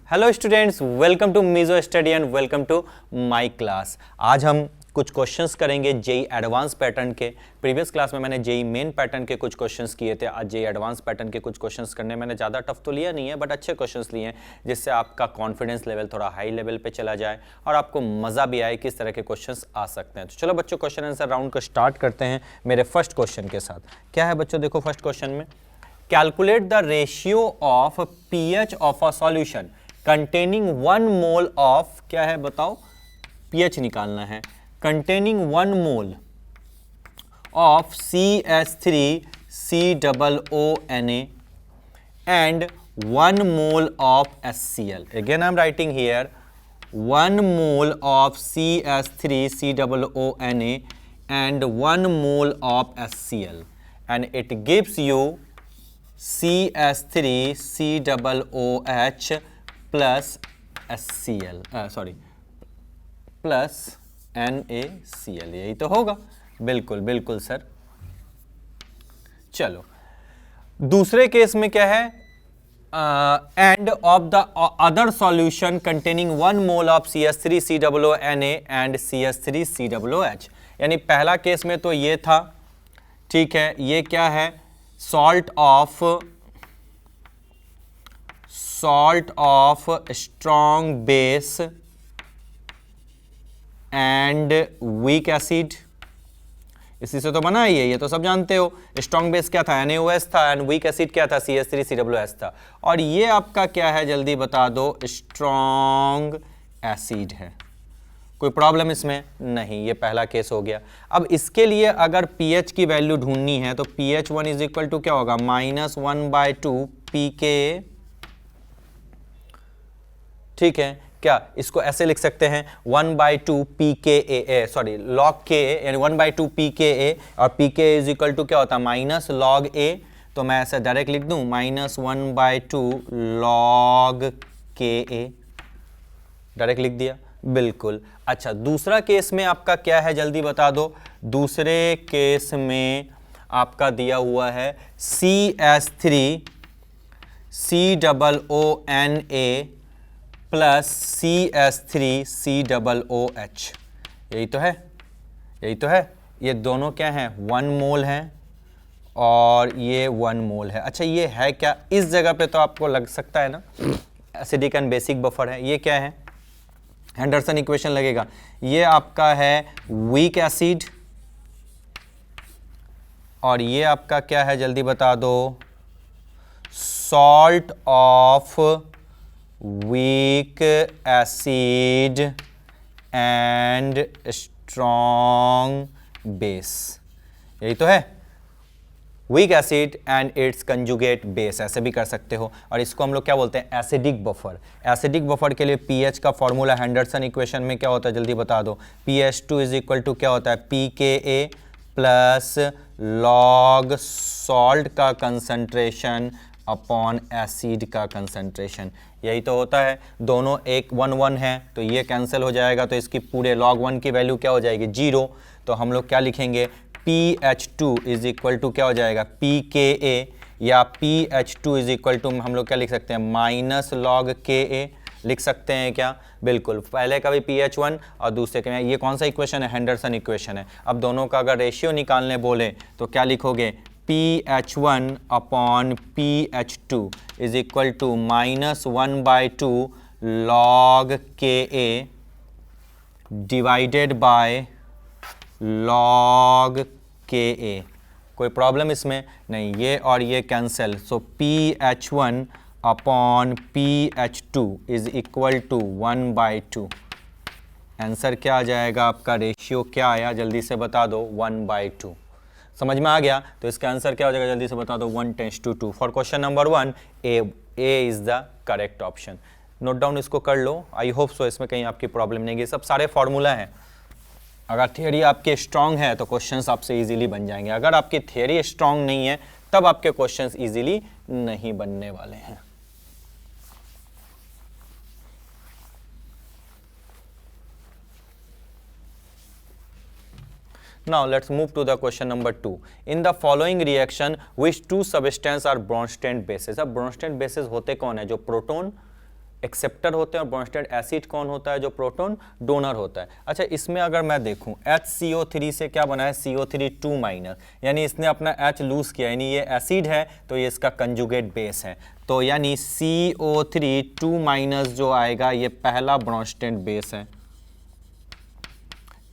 Hello students, welcome to मीजो study and welcome to my class. आज हम कुछ क्वेश्चंस करेंगे जेई एडवांस पैटर्न के। प्रीवियस क्लास में मैंने जेई मेन पैटर्न के कुछ क्वेश्चंस किए थे। आज जेई एडवांस पैटर्न के कुछ क्वेश्चंस करने मैंने ज़्यादा टफ तो लिया नहीं है, बट अच्छे क्वेश्चंस लिए हैं जिससे आपका कॉन्फिडेंस लेवल थोड़ा हाई लेवल पे चला जाए और आपको मज़ा भी आए किस तरह के क्वेश्चंस आ सकते हैं। तो चलो बच्चों, क्वेश्चन आंसर राउंड को स्टार्ट करते हैं मेरे फर्स्ट क्वेश्चन के साथ। क्या है बच्चों, देखो फर्स्ट क्वेश्चन में, calculate the ratio of pH of a solution containing 1 mole of, क्या है बताओ, पीएच निकालना है, containing 1 mole of CH3COONA and 1 mole of HCl. Again I am writing here 1 mole of CH3COONA and 1 mole of HCl, and it gives you CH3COOH plus HCl, plus NaCl, यही तो होगा। बिल्कुल बिल्कुल सर। चलो दूसरे case में क्या है, end of the other solution containing 1 mole of CH3COONA and CH3COOH। यानी पहला केस में तो ये था, ठीक है, ये क्या है, salt of strong base and weak acid. इसी से तो बना ही है, ये तो सब जानते हो। स्ट्रॉन्ग बेस क्या था, NaOH था, एंड वीक एसिड क्या था, CH3COOH था। और ये आपका क्या है, जल्दी बता दो, स्ट्रॉन्ग एसिड है। कोई प्रॉब्लम इसमें नहीं, ये पहला केस हो गया। अब इसके लिए अगर pH की वैल्यू ढूंढनी है तो pH1 इज इक्वल टू क्या होगा, -1/2 pKa। ठीक है, क्या इसको ऐसे लिख सकते हैं 1/2 pKa, सॉरी log Ka, यानी 1/2 pKa, और pKa इज इक्वल टू क्या होता है, -log A। तो मैं ऐसे डायरेक्ट लिख दूं -1/2 log Ka, डायरेक्ट लिख दिया। बिल्कुल। अच्छा, दूसरा केस में आपका क्या है, जल्दी बता दो। दूसरे केस में आपका दिया हुआ है CH3COONA प्लस CH3COOH। यही तो है, यही तो है। ये दोनों क्या हैं, 1 मोल हैं और ये 1 मोल है। अच्छा, ये है क्या, इस जगह पे तो आपको लग सकता है ना, एसिडिक एंड बेसिक बफर है। ये क्या है, हेंडरसन इक्वेशन लगेगा। ये आपका है वीक एसिड और ये आपका क्या है, जल्दी बता दो, salt of weak acid and strong base. यही तो है, weak acid and it's conjugate base, ऐसे भी कर सकते हो। और इसको हम लोग क्या बोलते हैं, एसिडिक बफर। एसिडिक बफर के लिए पीएच का फॉर्मूला हेंडरसन इक्वेशन में क्या होता है, जल्दी बता दो। PH2 इज इक्वल टू क्या होता है, pKa प्लस लॉग सॉल्ट का कंसंट्रेशन अपॉन एसिड का कंसंट्रेशन। यही तो होता है। दोनों एक 1 है तो ये कैंसिल हो जाएगा, तो इसकी पूरे log 1 की वैल्यू क्या हो जाएगी, 0। तो हम लोग क्या लिखेंगे, PH2 इज इक्वल टू क्या हो जाएगा, pKa, या PH2 इज इक्वल टू हम लोग क्या लिख सकते हैं, -log Ka लिख सकते हैं क्या। बिल्कुल, पहले का भी PH1 और दूसरे का, ये कौन सा इक्वेशन है, हेंडरसन इक्वेशन है। अब दोनों का अगर रेशियो निकालने बोले तो क्या लिखोगे, PH1 upon PH2 is equal to -1/2 log Ka divided by log Ka। कोई प्रॉब्लम इसमें नहीं, ये और ये cancel. So PH1 upon PH2 is equal to 1/2। Answer क्या आ जाएगा आपका, रेशियो क्या आया, जल्दी से बता दो, 1/2। समझ में आ गया। तो इसका आंसर क्या हो जाएगा, जल्दी से बता दो, 1:2। For question number 1 A is the correct option. Note down इसको कर लो। आई होप सो इसमें कहीं आपकी प्रॉब्लम नहीं है। सब सारे फॉर्मूला हैं। अगर थियरी आपके स्ट्रांग है तो क्वेश्चंस आपसे इजीली बन जाएंगे। अगर आपकी थियरी स्ट्रांग नहीं है तब आपके क्वेश्चंस इजीली नहीं बनने वाले हैं। Now let's move to the question number 2. In the following reaction, which two substances are Bronsted bases? अब Bronsted bases होते कौन है? जो प्रोटॉन एक्सेप्टर होते हैं और ब्रोंस्टेड एसिड कौन होता है, जो प्रोटॉन डोनर होता है। अच्छा, इसमें अगर मैं देखूं HCO3 से क्या बना है, CO3 2-, यानी इसने अपना H लूज किया, यानी ये एसिड है तो ये इसका कंजुगेट बेस है, तो यानी CO3 2- जो आएगा ये पहला ब्रोंस्टेड बेस है।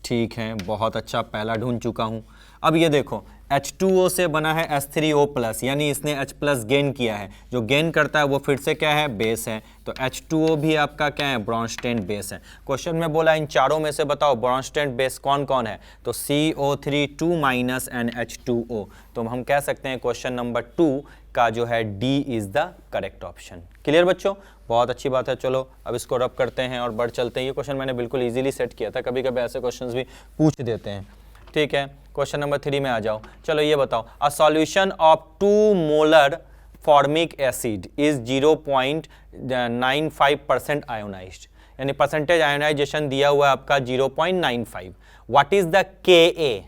ठीक है, बहुत अच्छा, पहला ढूंढ चुका हूं। अब ये देखो H2O से बना है H3O+, यानी इसने H+ गेन किया है, जो गेन करता है वो फिर से क्या है, बेस है, तो H2O भी आपका क्या है, ब्रोंस्टेड बेस है। क्वेश्चन में बोला इन चारों में से बताओ ब्रोंस्टेड बेस कौन कौन है, तो CO3 2- एंड H2O, तो हम कह सकते हैं क्वेश्चन नंबर 2 का जो है D is the correct option. Clear बच्चों, बहुत अच्छी बात है। चलो अब इसको रब करते हैं और बढ़ चलते हैं। ये क्वेश्चन मैंने बिल्कुल इजीली सेट किया था, कभी कभी ऐसे क्वेश्चंस भी पूछ देते हैं। ठीक है, क्वेश्चन नंबर 3 में आ जाओ। चलो ये बताओ, a solution of 2 molar formic acid is 0.95% ionised, यानी परसेंटेज आयोनाइजेशन दिया हुआ है आपका 0.95। What is the Ka?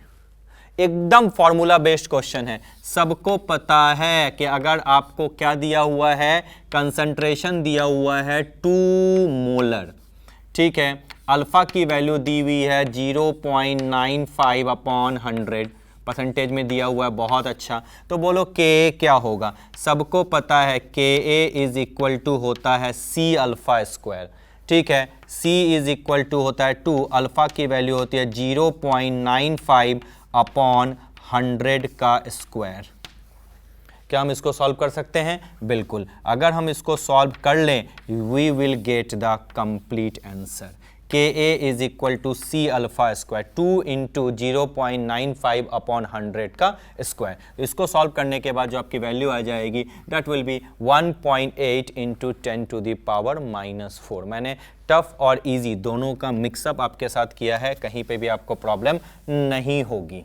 एकदम फॉर्मूला बेस्ड क्वेश्चन है, सबको पता है कि अगर आपको क्या दिया हुआ है, कंसंट्रेशन दिया हुआ है 2 मोलर, ठीक है, अल्फा की वैल्यू दी हुई है 0.95/100, परसेंटेज में दिया हुआ है, बहुत अच्छा। तो बोलो Ka क्या होगा, सबको पता है Ka इज इक्वल टू होता है C अल्फा स्क्वायर, ठीक है, C इज इक्वल टू होता है 2, अल्फा की वैल्यू होती है 0.95/100 का स्क्वायर। क्या हम इसको सॉल्व कर सकते हैं? बिल्कुल, अगर हम इसको सॉल्व कर लें we will get the complete answer. Ka is equal to C alpha square, 2 into 0.95/100 का स्क्वायर। इसको सॉल्व करने के बाद जो आपकी वैल्यू आ जाएगी दैट विल बी 1.8 इंटू 10⁻⁻⁴। मैंने टफ और इजी दोनों का मिक्सअप आपके साथ किया है, कहीं पे भी आपको प्रॉब्लम नहीं होगी।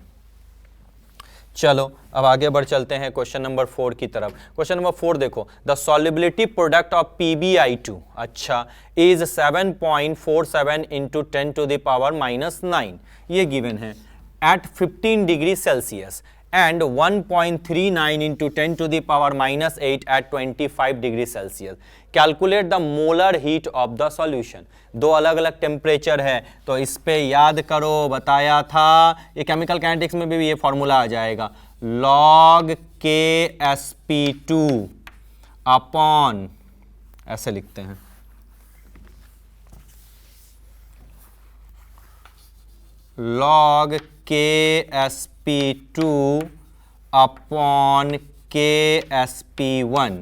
चलो अब आगे बढ़ चलते हैं क्वेश्चन नंबर 4 की तरफ। क्वेश्चन नंबर 4 देखो, the solubility product of PbI2 अच्छा इज 7.47 इंटू 10⁻⁻⁹ ये गिवन है at 15 degree Celsius and 1.39 into 10⁻⁻8 at 25 degree Celsius. Calculate the molar heat of the solution. दो अलग अलग टेम्परेचर है तो इस पे याद करो, बताया था ये केमिकल काइनेटिक्स में भी ये फॉर्मूला आ जाएगा, log Ksp2 अपॉन, ऐसे लिखते हैं log Ksp2 upon Ksp1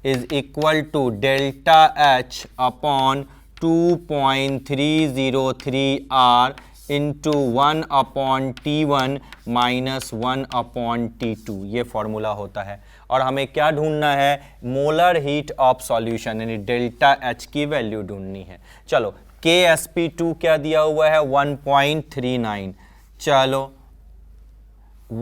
is equal to delta H upon 2.303 R into 1/T1 minus 1/T2, ये फॉर्मूला होता है। और हमें क्या ढूंढना है, मोलर हीट ऑफ सॉल्यूशन, यानी डेल्टा H की वैल्यू ढूंढनी है। चलो Ksp2 क्या दिया हुआ है 1.39, चलो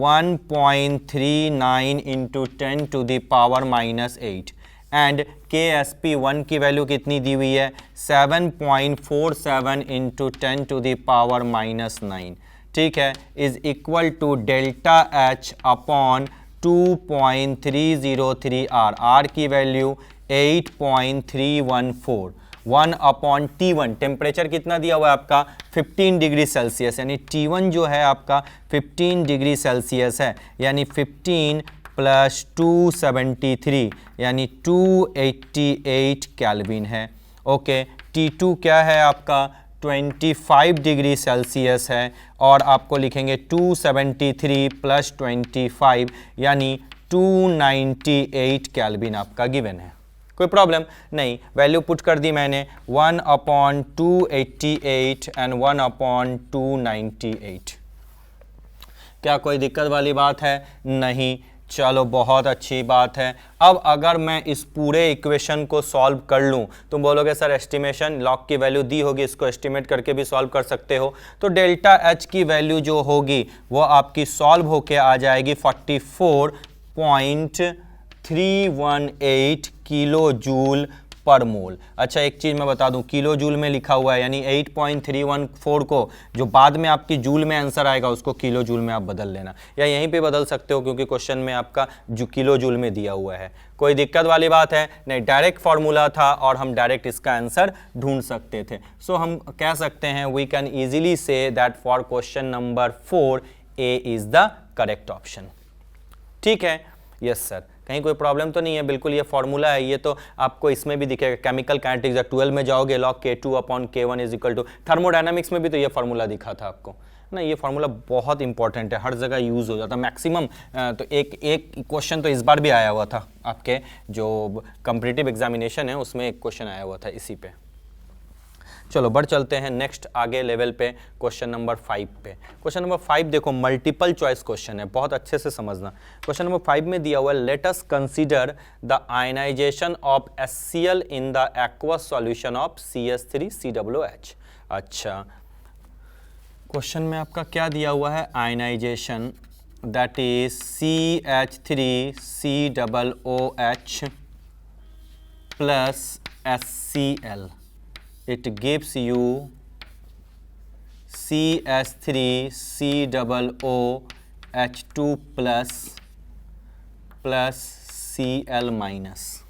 1.39 इंटू 10⁻⁻8 एंड Ksp1 की वैल्यू कितनी दी हुई है 7.47 इंटू 10⁻⁻9, ठीक है, is equal to delta H upon 2.303 R, R की वैल्यू 8.314, 1/T1 टेम्परेचर कितना दिया हुआ है आपका 15 डिग्री सेल्सियस, यानी T1 जो है आपका 15 डिग्री सेल्सियस है, यानी 15 प्लस 273 यानी 288 केल्विन है। ओके, T2 क्या है आपका 25 डिग्री सेल्सियस है और आपको लिखेंगे 273 प्लस 25 यानी 298 केल्विन आपका गिवन है। कोई प्रॉब्लम नहीं, वैल्यू पुट कर दी मैंने 1/288 एंड 1/298। क्या कोई दिक्कत वाली बात है? नहीं। चलो बहुत अच्छी बात है। अब अगर मैं इस पूरे इक्वेशन को सॉल्व कर लूँ, तुम बोलोगे सर एस्टिमेशन, लॉग की वैल्यू दी होगी, इसको एस्टिमेट करके भी सॉल्व कर सकते हो। तो डेल्टा H की वैल्यू जो होगी वो आपकी सॉल्व होके आ जाएगी 44.318 किलो जूल पर मोल। अच्छा एक चीज़ मैं बता दूं, किलो जूल में लिखा हुआ है, यानी 8.314 को जो बाद में आपकी जूल में आंसर आएगा उसको किलो जूल में आप बदल लेना, या यहीं पे बदल सकते हो क्योंकि क्वेश्चन में आपका जो किलो जूल में दिया हुआ है। कोई दिक्कत वाली बात है नहीं, डायरेक्ट फॉर्मूला था और हम डायरेक्ट इसका आंसर ढूंढ सकते थे। सो हम कह सकते हैं we can easily say that for question number 4 A is the correct option. ठीक है, यस सर, कहीं कोई प्रॉब्लम तो नहीं है? बिल्कुल ये फॉर्मूला है, ये तो आपको इसमें भी दिखेगा, केमिकल काइनेटिक्स 12 में जाओगे log K2/K1 is equal to, thermodynamics में भी तो ये फॉर्मूला दिखा था आपको ना। ये फॉर्मूला बहुत इंपॉर्टेंट है, हर जगह यूज़ हो जाता है मैक्सिमम। तो एक क्वेश्चन तो इस बार भी आया हुआ था, आपके जो कॉम्पिटिटिव एग्जामिनेशन है उसमें एक क्वेश्चन आया हुआ था इसी पे। चलो बढ़ चलते हैं नेक्स्ट आगे लेवल पे, क्वेश्चन नंबर 5 पे। क्वेश्चन नंबर 5 देखो मल्टीपल चॉइस क्वेश्चन है, बहुत अच्छे से समझना। क्वेश्चन नंबर 5 में दिया हुआ है let us consider the ionisation of HCl in the aqueous solution of CH3COOH। अच्छा क्वेश्चन में आपका क्या दिया हुआ है, ionisation that is CH3COOH plus HCl, it gives you CH3COOH2 plus Cl minus,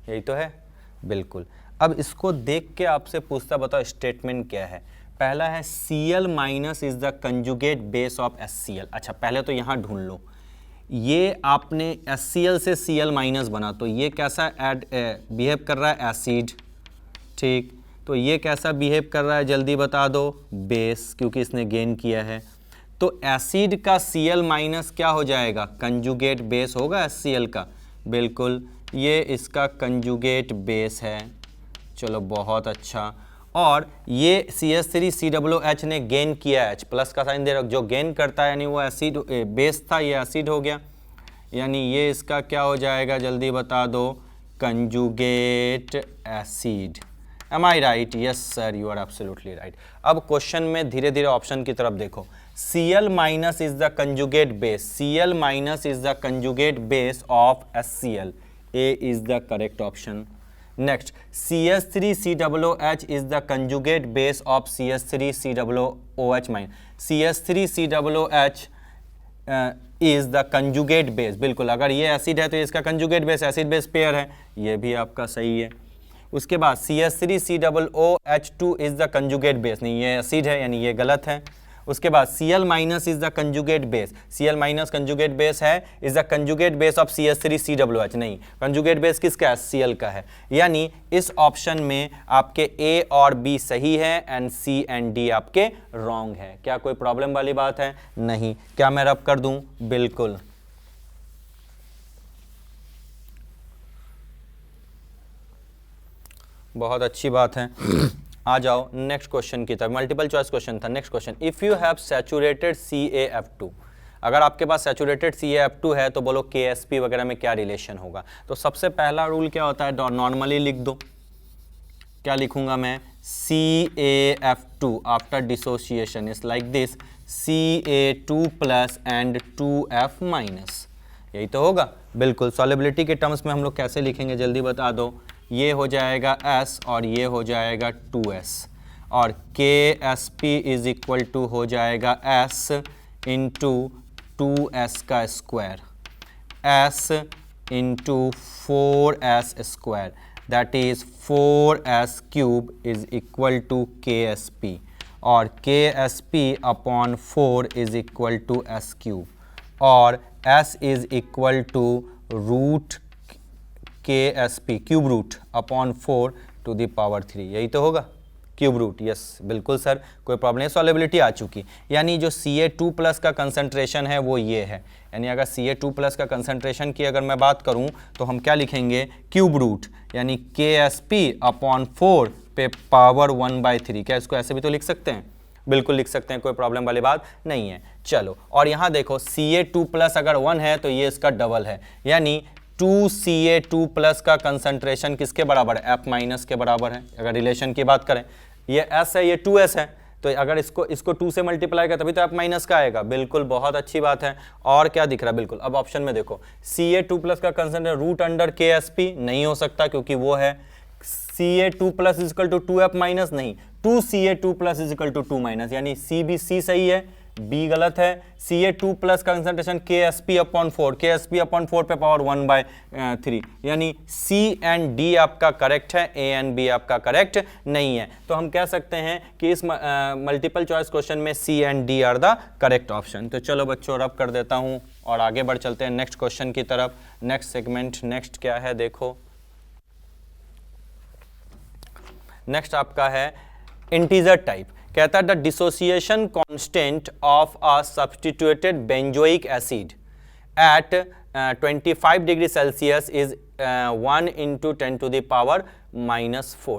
यही तो है बिल्कुल। अब इसको देख के आपसे पूछता, बताओ स्टेटमेंट क्या है। पहला है Cl minus is the conjugate base of HCl। अच्छा पहले तो यहाँ ढूंढ लो, ये आपने HCl से Cl माइनस बना तो ये कैसा बिहेव कर रहा है, एसिड। ठीक, तो ये कैसा बिहेव कर रहा है जल्दी बता दो, बेस, क्योंकि इसने गेन किया है। तो एसिड का Cl माइनस क्या हो जाएगा, कंजुगेट बेस होगा HCl का, बिल्कुल ये इसका कंजुगेट बेस है। चलो बहुत अच्छा, और ये CH3COOH ने गेन किया है, H प्लस का साइन दे रहा, जो गेन करता है यानी वो एसिड बेस था, ये एसिड हो गया, यानी ये इसका क्या हो जाएगा जल्दी बता दो, conjugate acid. Am I right? Yes sir, you are absolutely right. अब क्वेश्चन में धीरे धीरे ऑप्शन की तरफ देखो, Cl minus is the conjugate base, Cl minus is the conjugate base of HCl, A is the correct option. Next CH3COOH is the conjugate base of CH3COOH minus, CH3COOH is the conjugate base, बिल्कुल अगर ये acid है तो इसका conjugate base acid base pair है, ये भी आपका सही है। उसके बाद CH3COOH2 is the conjugate base, नहीं ये एसिड है यानी ये गलत है। उसके बाद Cl minus is the conjugate base, Cl minus conjugate base है, is the conjugate base of CH3COOH, नहीं कंजुगेट बेस किसका है, Cl का है। यानी इस ऑप्शन में आपके A और B सही है एंड C एंड D आपके रॉन्ग है। क्या कोई प्रॉब्लम वाली बात है? नहीं। क्या मैं रब कर दूं? बिल्कुल। बहुत अच्छी बात है, आ जाओ नेक्स्ट क्वेश्चन की तरफ। मल्टीपल चॉइस क्वेश्चन था। Next question, if you have saturated CaF2, अगर आपके पास सैचुरेटेड CaF2 है तो बोलो KSP वगैरह में क्या रिलेशन होगा। तो सबसे पहला रूल क्या होता है, नॉर्मली लिख दो। क्या लिखूंगा मैं, CaF2 after dissociation is like this, Ca2 plus and 2F minus, यही तो होगा। बिल्कुल, सॉलिबिलिटी के टर्म्स में हम लोग कैसे लिखेंगे जल्दी बता दो। ये हो जाएगा S और ये हो जाएगा 2S, और KSP इज इक्वल टू हो जाएगा S इंटू 2S का square, S into 4S square, that is 4S cube is equal to KSP, और KSP upon 4 is equal to S cube, और S is equal to root KSP cube root upon 4 to the power 3, यही तो होगा cube root. Yes बिल्कुल sir, कोई problem नहीं, solubility आ चुकी। यानी जो Ca2 प्लस का कंसंट्रेशन है वो ये है, यानी अगर Ca2 प्लस का कंसंट्रेशन की अगर मैं बात करूं तो हम क्या लिखेंगे, क्यूब रूट, यानी KSP अपॉन 4 पे पावर 1/3। क्या इसको ऐसे भी तो लिख सकते हैं? बिल्कुल लिख सकते हैं, कोई प्रॉब्लम वाली बात नहीं है। चलो, और यहाँ देखो Ca2 प्लस अगर 1 है तो ये इसका डबल है, यानी 2Ca2 प्लस का कंसंट्रेशन किसके बराबर है, F माइनस के बराबर है। अगर रिलेशन की बात करें, ये S है ये 2S है, तो अगर इसको 2 से मल्टीप्लाई का तभी तो F माइनस का आएगा। बिल्कुल, बहुत अच्छी बात है। और क्या दिख रहा है, बिल्कुल अब ऑप्शन में देखो, Ca2 प्लस का कंसंट्रेशन रूट अंडर KSP नहीं हो सकता क्योंकि वो है, Ca2 plus is equal to 2F minus, नहीं 2Ca2 plus is equal to 2 minus, यानी सी भी सी सही है, बी गलत है। Ca2 plus concentration KsP/4, KsP/4 पे पावर 1/3, यानी C एंड D आपका करेक्ट है, A एंड B आपका करेक्ट नहीं है। तो हम कह सकते हैं कि इस मल्टीपल चॉइस क्वेश्चन में C and D are the correct option. तो चलो बच्चों रब कर देता हूं और आगे बढ़ चलते हैं नेक्स्ट क्वेश्चन की तरफ। नेक्स्ट सेगमेंट, नेक्स्ट क्या है देखो, नेक्स्ट आपका है इंटीजर टाइप। कहता है the dissociation constant of a substituted benzoic acid at 25 degree Celsius is 1 × 10⁻⁻⁴।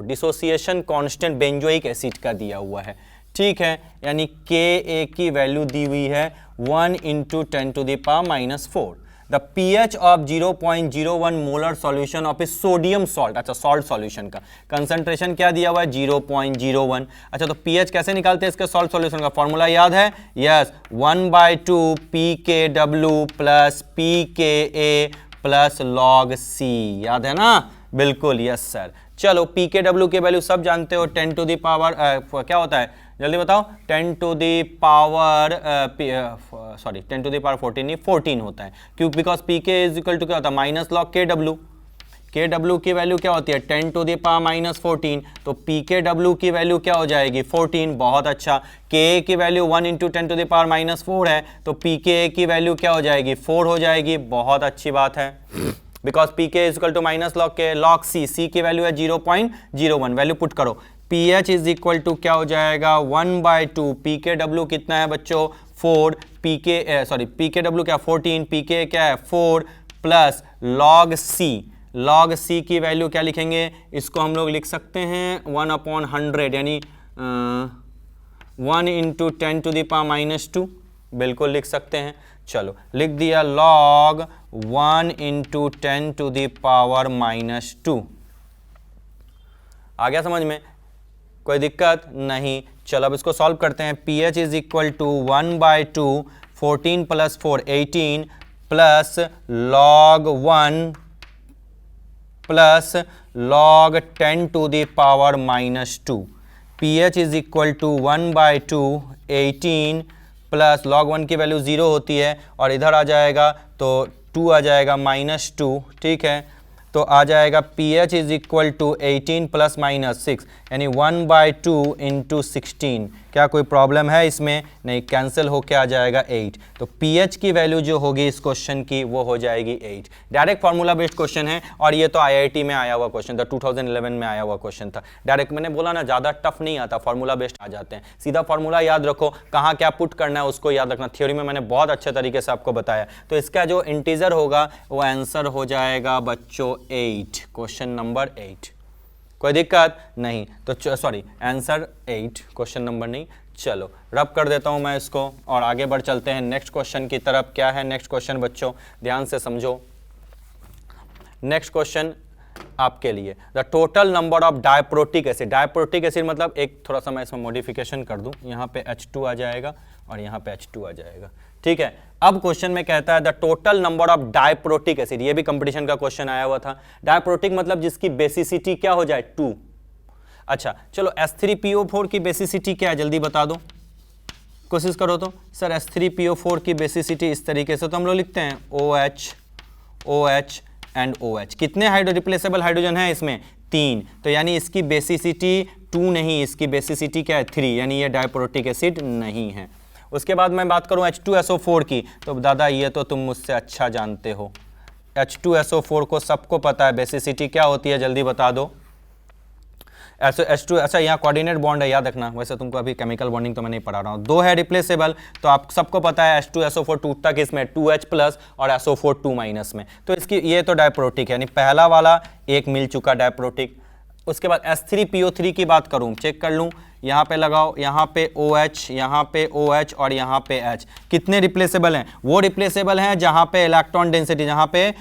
Dissociation constant benzoic acid का दिया हुआ है, ठीक है, यानी Ka की वैल्यू दी हुई है 1 × 10⁻⁻⁴। The pH of 0.01 molar solution of A sodium salt, अच्छा सॉल्ट सॉल्यूशन का कंसंट्रेशन क्या दिया हुआ है 0.01। अच्छा तो pH कैसे निकालते हैं इसके सॉल्ट सॉल्यूशन का, फॉर्मूला याद है, yes 1/2 pKw plus pKa plus log C, याद है ना, बिल्कुल यस सर। चलो pKw की वैल्यू सब जानते हो, 10 टू द पावर क्या होता है जल्दी बताओ, 10 टू द पावर 14 नहीं 14 होता है, क्यों, because pK is equal to क्या होता है माइनस लॉग KW। KW की वैल्यू क्या होती है 10 टू द पावर -14, तो pKw की वैल्यू क्या हो जाएगी 14, बहुत अच्छा। Ka की वैल्यू 1 × 10 टू द पावर -4 है, तो pKa की वैल्यू क्या हो जाएगी 4 हो जाएगी, बहुत अच्छी बात है, because pK is equal to minus log K, log C, C की वैल्यू है 0.01, वैल्यू पुट करो, pH इज इक्वल टू क्या हो जाएगा 1/2, pKw कितना है बच्चों 4, pKw क्या 14, pK क्या है 4 plus log C, log C की वैल्यू क्या लिखेंगे, इसको हम लोग लिख सकते हैं 1/100, यानी 1 × 10 टू द पावर -2, बिल्कुल लिख सकते हैं। चलो लिख दिया log 1 × 10 टू द पावर -2। आ गया समझ में, कोई दिक्कत नहीं। चलो अब इसको सॉल्व करते हैं। pH is equal to 1/2 14 plus 4 18 plus log 1 plus log 10 to the power -2। pH is equal to 1/2 18 plus log 1 की वैल्यू 0 होती है और इधर आ जाएगा तो 2 आ जाएगा -2, ठीक है, तो आ जाएगा pH is equal to 18 plus -6, यानी 1/2 × 16। क्या कोई प्रॉब्लम है इसमें, नहीं, कैंसिल होके आ जाएगा 8। तो pH की वैल्यू जो होगी इस क्वेश्चन की वो हो जाएगी 8। डायरेक्ट फार्मूला बेस्ड क्वेश्चन है और ये तो IIT में आया हुआ क्वेश्चन था, 2011 में आया हुआ क्वेश्चन था। डायरेक्ट मैंने बोला ना ज़्यादा टफ नहीं आता, फार्मूला बेस्ड आ जाते हैं, सीधा फार्मूला याद रखो, कहाँ क्या पुट करना है उसको याद रखना। थ्योरी में मैंने बहुत अच्छे तरीके से आपको बताया। तो इसका जो इंटीजर होगा वो आंसर हो जाएगा बच्चों 8, क्वेश्चन नंबर 8। कोई दिक्कत नहीं, तो सॉरी आंसर 8, क्वेश्चन नंबर नहीं। चलो रब कर देता हूं मैं इसको और आगे बढ़ चलते हैं नेक्स्ट क्वेश्चन की तरफ। क्या है नेक्स्ट क्वेश्चन बच्चों, ध्यान से समझो। नेक्स्ट क्वेश्चन आपके लिए, the total number of डायप्रोटिक acid. डायप्रोटिक acid मतलब एक थोड़ा सा मैं इसमें मॉडिफिकेशन कर दूं, यहाँ पे H2 आ जाएगा और यहाँ पे H2 आ जाएगा, ठीक है। अब क्वेश्चन में कहता है the total number of डायप्रोटिक acid, ये भी कंपटीशन का क्वेश्चन आया हुआ था। डायप्रोटिक मतलब जिसकी बेसिसिटी क्या हो जाए 2। अच्छा चलो H3PO4 की बेसिसिटी क्या है जल्दी बता दो, कोशिश करो तो। सर H3PO4 की बेसिसिटी इस तरीके से तो हम लोग लिखते हैं OH OH एंड OH। कितने रिप्लेसेबल हाइड्रोजन है इसमें 3, तो यानी इसकी बेसिसिटी 2 नहीं, इसकी बेसिसिटी क्या है 3, यानी ये डायप्रोटिक एसिड नहीं है। उसके बाद मैं बात करूं H2SO4 की, तो दादा ये तो तुम मुझसे अच्छा जानते हो, H2SO4 को सबको पता है बेसिसिटी क्या होती है, जल्दी बता दो। H2, अच्छा यहाँ कोऑर्डिनेट बॉन्ड है, याद रखना, वैसे तुमको अभी केमिकल बॉन्डिंग तो मैं नहीं पढ़ा रहा हूँ। 2 है रिप्लेसेबल, तो आप सबको पता है H2SO4 टूटता किसमें 2H प्लस और SO4 2 माइनस में, तो इसकी ये तो डायप्रोटिक है, यानी पहला वाला एक मिल चुका डायप्रोटिक। उसके बाद H3PO3 की बात करूँ, चेक कर लूँ, यहाँ पे लगाओ, यहाँ पे OH, यहाँ पे OH और यहाँ पे H। कितने रिप्लेसेबल हैं, वो रिप्लेसेबल हैं जहाँ पे इलेक्ट्रॉन डेंसिटी, जहाँ पे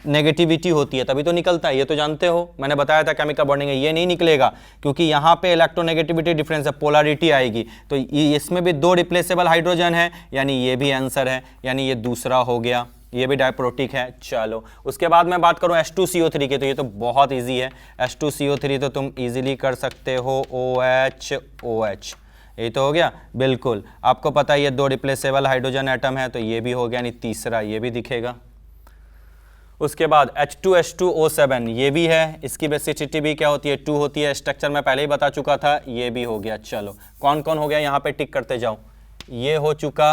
नेगेटिविटी होती है तभी तो निकलता है, ये तो जानते हो, मैंने बताया था केमिकल बॉन्डिंग है। ये नहीं निकलेगा क्योंकि यहाँ पे इलेक्ट्रोनेगेटिविटी डिफरेंस है, पोलैरिटी आएगी, तो इसमें भी 2 रिप्लेसेबल हाइड्रोजन है, यानी ये भी आंसर है, यानी ये दूसरा हो गया। ये भी डायप्रोटिक है। चलो उसके बाद मैं बात करूं H2CO3 की, तो ये तो बहुत इजी है। H2CO3 तो तुम इजीली कर सकते हो OH OH, ये तो हो गया बिल्कुल। आपको पता है ये 2 रिप्लेसेबल हाइड्रोजन एटम है, तो ये भी हो गया, यानी तीसरा ये भी दिखेगा। उसके बाद H2H2O7 ये भी है, इसकी बेसिसिटी भी क्या होती है 2 होती है, स्ट्रक्चर मैं पहले ही बता चुका था, ये भी हो गया। चलो कौन कौन हो गया यहाँ पे टिक करते जाओ। ये हो चुका,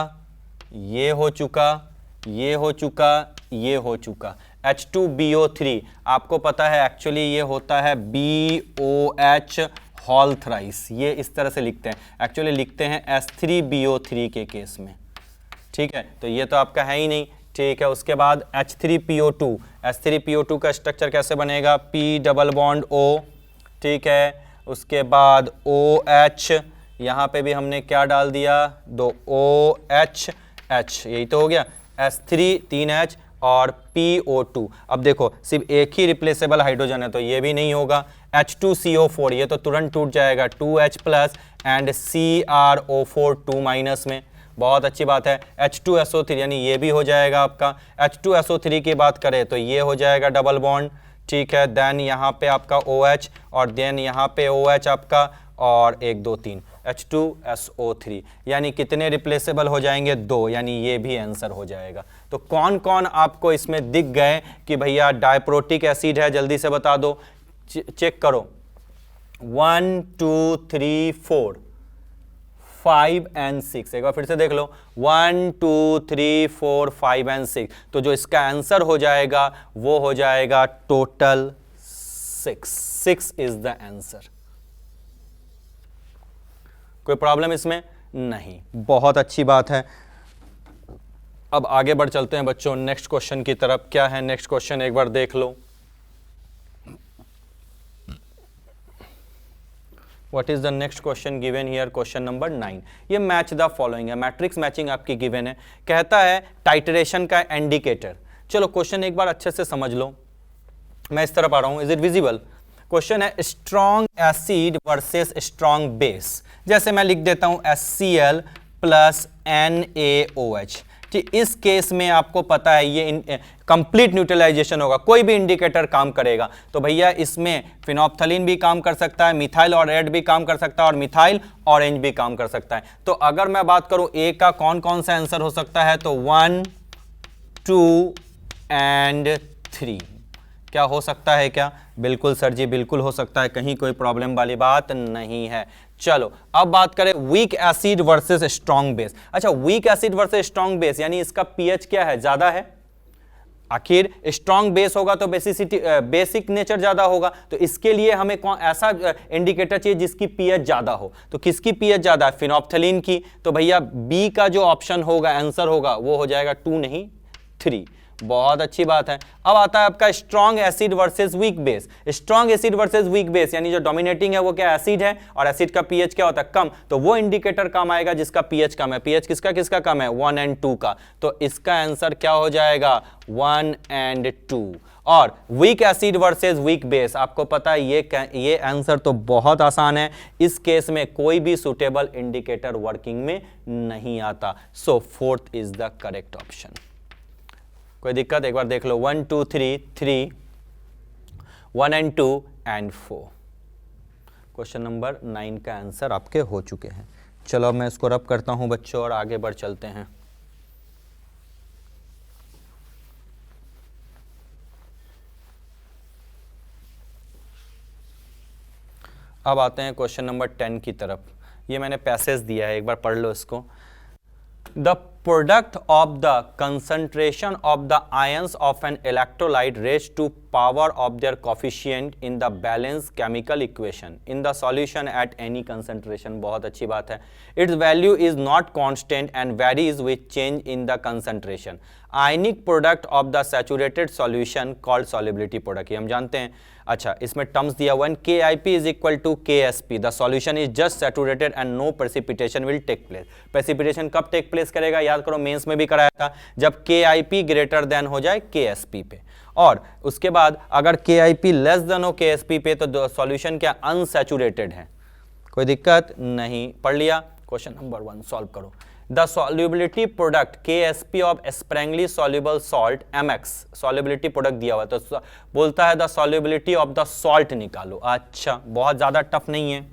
ये हो चुका, ये हो चुका, ये हो चुका। H2BO3 आपको पता है एक्चुअली ये होता है BOH होल थ्राइस, ये इस तरह से लिखते हैं, एक्चुअली लिखते हैं H3BO3 के केस में, ठीक है। तो ये तो आपका है ही नहीं, ठीक है। उसके बाद H3PO2, H3PO2 का स्ट्रक्चर कैसे बनेगा, P डबल बॉन्ड O, ठीक है। उसके बाद OH, यहाँ पे भी हमने क्या डाल दिया, 2 OH H, यही तो हो गया। S3 3 H और PO2। अब देखो सिर्फ एक ही रिप्लेसेबल हाइड्रोजन है, तो ये भी नहीं होगा। H2CO4 ये तो तुरंत टूट जाएगा, 2H plus and CrO4 2 minus में, बहुत अच्छी बात है। H2SO3 यानी ये भी हो जाएगा आपका। H2SO3 की बात करें तो ये हो जाएगा डबल बॉन्ड, ठीक है। देन यहाँ पे आपका OH और देन यहाँ पे OH आपका, और 1 2 3 H2SO3, यानी कितने रिप्लेसेबल हो जाएंगे, 2, यानी ये भी आंसर हो जाएगा। तो कौन कौन आपको इसमें दिख गए कि भैया डायप्रोटिक एसिड है, जल्दी से बता दो, चेक करो। 1 2 3 4 5 एंड 6, एक बार फिर से देख लो, 1 2 3 4 5 एंड 6, तो जो इसका आंसर हो जाएगा वो हो जाएगा टोटल 6 इज द आंसर। कोई प्रॉब्लम इसमें नहीं, बहुत अच्छी बात है। अब आगे बढ़ चलते हैं बच्चों नेक्स्ट क्वेश्चन की तरफ। क्या है नेक्स्ट क्वेश्चन, एक बार देख लो। What is the next question given here, question number 9। ये मैच द फॉलोइंग है, मैट्रिक्स मैचिंग आपकी गिवन है। कहता है टाइट्रेशन का इंडिकेटर। चलो क्वेश्चन एक बार अच्छे से समझ लो, मैं इस तरफ आ रहा हूं, इज इट विजिबल। क्वेश्चन है strong acid versus strong base. जैसे मैं लिख देता हूं HCl प्लस NaOH, ठीक। इस केस में आपको पता है ये कंप्लीट न्यूट्रलाइजेशन होगा, कोई भी इंडिकेटर काम करेगा। तो भैया इसमें फिनोप्थलीन भी काम कर सकता है, मिथाइल और रेड भी काम कर सकता है, और मिथाइल ऑरेंज भी काम कर सकता है। तो अगर मैं बात करूं ए का कौन कौन सा आंसर हो सकता है, तो 1 2 एंड 3 क्या हो सकता है क्या, बिल्कुल सर जी बिल्कुल हो सकता है, कहीं कोई प्रॉब्लम वाली बात नहीं है। चलो अब बात करें week acid versus strong base. अच्छा week acid versus strong base, यानी इसका पीएच क्या है, ज्यादा है। आखिर स्ट्रॉन्ग बेस होगा तो बेसिसिटी बेसिक नेचर ज्यादा होगा, तो इसके लिए हमें कौन ऐसा इंडिकेटर चाहिए जिसकी पीएच ज्यादा हो। तो किसकी पीएच ज्यादा है, फिनोप्थलीन की। तो भैया बी का जो ऑप्शन होगा आंसर होगा वो हो जाएगा 2 नहीं 3, बहुत अच्छी बात है। अब आता है आपका strong acid versus weak base. Strong acid versus weak base यानी जो डोमिनेटिंग है वो क्या एसिड है, और एसिड का पीएच क्या होता है, कम। तो वो इंडिकेटर काम आएगा जिसका पीएच कम है। पीएच किसका किसका कम है, 1 और 2 का। तो इसका आंसर क्या हो जाएगा, 1 और 2। और week acid versus weak base, आपको पता है ये आंसर तो बहुत आसान है। इस केस में कोई भी सुटेबल इंडिकेटर वर्किंग में नहीं आता। सो 4th is the correct option. कोई दिक्कत, एक बार देख लो, 1 2 3 3 1 और 2 और 4। क्वेश्चन नंबर 9 का आंसर आपके हो चुके हैं। चलो अब मैं इसको रब करता हूं बच्चों और आगे बढ़ चलते हैं। अब आते हैं क्वेश्चन नंबर 10 की तरफ। ये मैंने पैसेज दिया है, एक बार पढ़ लो इसको। The product of the concentration of the ions of an electrolyte raised to power of their coefficient in the balanced chemical equation in the solution at any concentration, बहुत अच्छी बात है। Its value is not constant and varies with change in the concentration. Ionic product of the saturated solution called solubility product, ये हम जानते हैं। अच्छा इसमें टर्म्स दिया हुआ है, KIP is equal to KSP, the solution is just saturated and no precipitation will take place. Precipitation कब take place करेगा, याद करो मेंस में भी कराया था, जब KIP ग्रेटर देन हो जाए KSP पे। और उसके बाद अगर KIP लेस देन हो KSP पे तो सॉल्यूशन क्या अनसैचुरेटेड है। कोई दिक्कत नहीं, पढ़ लिया। क्वेश्चन नंबर 1 सॉल्व करो। The solubility product KSP of sparingly soluble salt MX, solubility product दिया हुआ, तो बोलता है the solubility of the salt निकालो। अच्छा, बहुत ज़्यादा टफ नहीं है,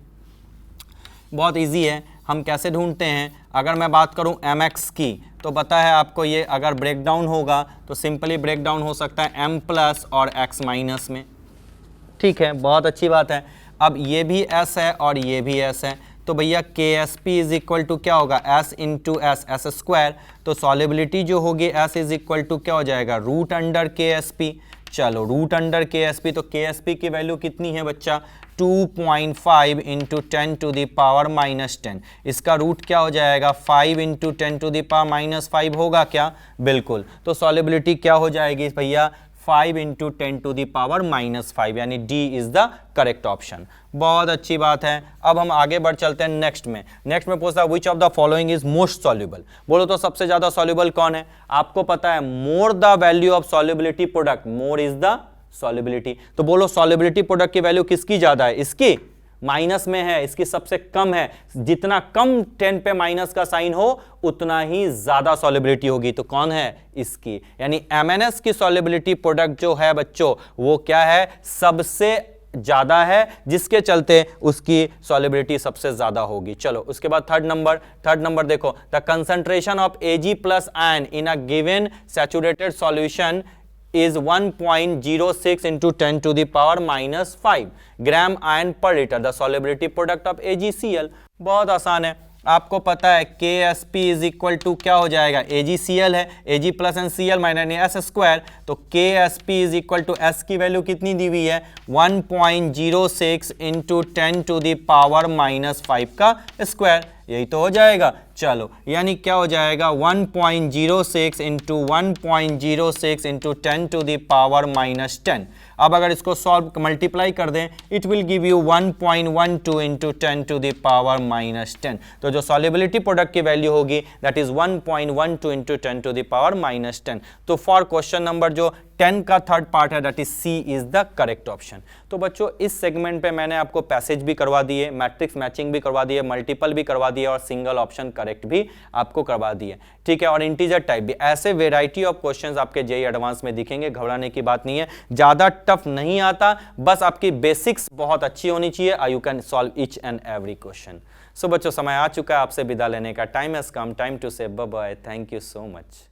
बहुत इजी है। हम कैसे ढूंढते हैं, अगर मैं बात करूं MX की, तो पता है आपको ये अगर ब्रेक डाउन होगा तो सिंपली ब्रेक डाउन हो सकता है M प्लस और X माइनस में। ठीक है, बहुत अच्छी बात है। अब ये भी S है और ये भी S है, तो भैया KSP इज इक्वल टू क्या होगा, S इंटू S स्क्वायर। तो सॉल्युबिलिटी जो होगी S इज इक्वल टू क्या हो जाएगा, रूट अंडर KSP। चलो रूट अंडर KSP, तो KSP की वैल्यू कितनी है बच्चा, 2.5 into 10 to the power minus 10। इसका रूट क्या हो जाएगा, 5 into 10 to the power minus 5 होगा क्या, बिल्कुल। तो सॉल्युबिलिटी क्या हो जाएगी भैया, 5 into 10 to the power minus 5, यानी D is the correct option. बहुत अच्छी बात है। अब हम आगे बढ़ चलते हैं नेक्स्ट में। नेक्स्ट में पूछता है which of the following is most soluble. बोलो तो सबसे ज्यादा सॉल्युबल कौन है, आपको पता है more the value of solubility product, more is the solubility. तो बोलो सॉल्युबिलिटी प्रोडक्ट की वैल्यू किसकी ज्यादा है, इसकी माइनस में है, इसकी सबसे कम है। जितना कम 10 पे माइनस का साइन हो उतना ही ज्यादा सॉल्युबिलिटी होगी, तो कौन है, इसकी। यानी MNS की सॉल्युबिलिटी प्रोडक्ट जो है बच्चों वो क्या है, सबसे ज्यादा है, जिसके चलते उसकी सॉल्युबिलिटी सबसे ज्यादा होगी। चलो उसके बाद थर्ड नंबर देखो, the concentration of Ag plus ion in a given saturated solution is 1.06 into 10 to the power minus 5 gram ion per litre, the solubility product of AgCl। बहुत आसान है, आपको पता है KSP इज इक्वल टू क्या हो जाएगा, AgCl है, Ag plus and Cl minus S square. तो KSP is equal to S की वैल्यू कितनी दी हुई है, 1.06 into 10 to the power minus 5 का स्क्वायर, यही तो हो जाएगा। चलो यानी क्या हो जाएगा, 1.06 into 1.06 into 10 to the power minus 10। अब अगर इसको सॉल्व मल्टीप्लाई कर दें, it will give you 1.12 into 10 to the power minus 10। तो जो सॉल्युबिलिटी प्रोडक्ट की वैल्यू होगी that is 1.12 into 10 to the power minus 10। तो फॉर क्वेश्चन नंबर जो 10 का थर्ड पार्ट है that is C is the correct option. तो बच्चों इस सेगमेंट पे मैंने आपको पैसेज भी करवा दिए, मैट्रिक्स मैचिंग भी करवा दिए, मल्टीपल भी करवा दिए और सिंगल ऑप्शन करेक्ट भी आपको करवा दिए। ठीक है, और इंटीजर टाइप भी। ऐसे वेराइटी ऑफ क्वेश्चंस आपके जेईई एडवांस में दिखेंगे, घबराने की बात नहीं है, ज्यादा टफ नहीं आता, बस आपकी बेसिक्स बहुत अच्छी होनी चाहिए, you can solve each and every question. So बच्चों समय आ चुका है आपसे विदा लेने का, time has come, time to say bye bye, thank you so much.